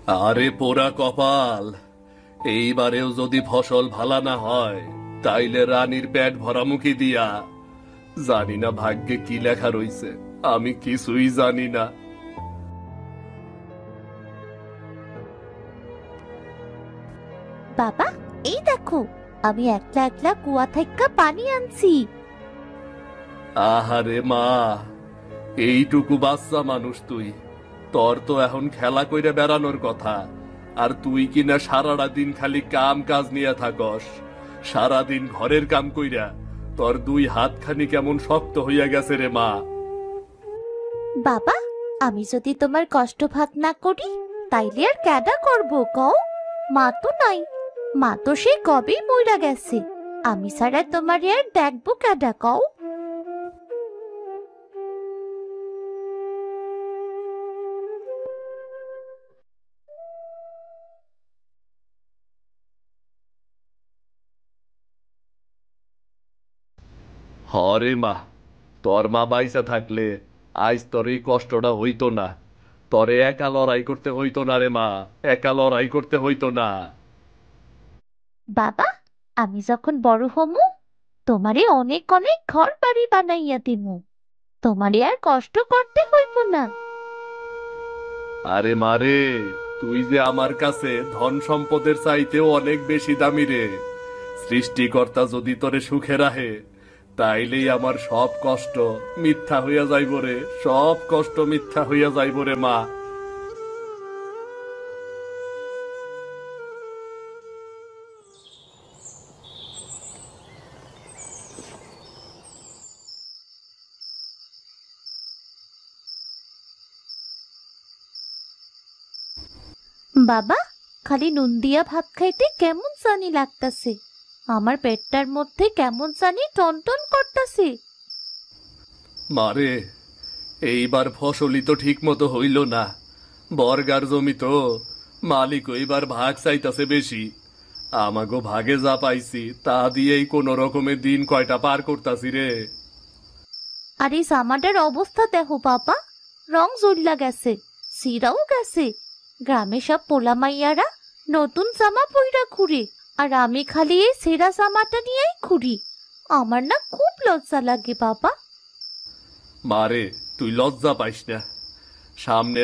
আরে পোড়া কপাল, এইবারেও যদি ফসল ভালা না হয় তাইলে রানীর পেট ভরামুখী দিয়া। জানি না ভাগ্যে কি লেখা রইছে, আমি কিছুই জানি না। বাবা, এই দেখো, আমি একলা একলা কুয়া থেকে পানি আনছি। আহারে মা, এইটুকু বাচ্চা মানুষ তুই, তোর তো এখন খেলা কইরা বেড়ানোর কথা। আর তুই কিনা সারাটা দিন খালি কাম কাজ নিয়ে থাকস। সারাদিন ঘরের কাম কইরা তোর দুই হাতখানি কেমন শক্ত হইয়া গেছে রে মা। বাবা, আমি যদি তোমার কষ্ট ভাগ না করি তাইলে আর কেডা করবো কও? মা তো নাই, মা তো সেই কবেই মইরা গেছে। আমি ছাড়া তোমার আর দেখবো কেডা কও? হরে মা, তোর মা বাইসা থাকলে আজ তোর এই কষ্টটা হইতো না। তরে একা লড়াই করতে হইতো না রে মা, একা লড়াই করতে হইতো না। বাবা, আমি যখন বড় হমু তোমারে অনেক অনেক ঘর বাড়ি বানাইয়া দিমু। তোমারে আর কষ্ট করতে হইব না। আরে মারে, তুই যে আমার কাছে ধন সম্পদের চাইতেও অনেক বেশি দামি রে। সৃষ্টিকর্তা যদি তোরে সুখে রাখে তাইলেই আমার সব কষ্ট মিথ্যা হইয়া যাইব রে, সব কষ্ট মিথ্যা হইয়া যাইব রে মা। বাবা, খালি নুন দিয়া ভাত খাইতে কেমন জানি লাগতাছে। আমার পেটটার মধ্যে কেমন জানি টনটন করতাছে। মারে, এইবার ফসলই তো ঠিক মতো হইল না। বর্গার জমি তো, মালিক এইবার ভাগ চাইতাছে বেশি। আমাগো ভাগে যা পাইছি তা দিয়েই কোন রকমে দিন কয়টা পার করতাছি রে। আর এই জামাটার অবস্থা দেখো বাবা, রং জ্বল্লা গেছে, সিরাও গেছে। গ্রামে সব পোলা মাইয়ারা নতুন জামা পইরা ঘুরে, আর আমি খালি এই ছেঁড়া জামাটা নিয়েই ঘুরি। আমার না খুব লজ্জা লাগে বাবা। মারে, তুই লজ্জা পাইস না। সামনের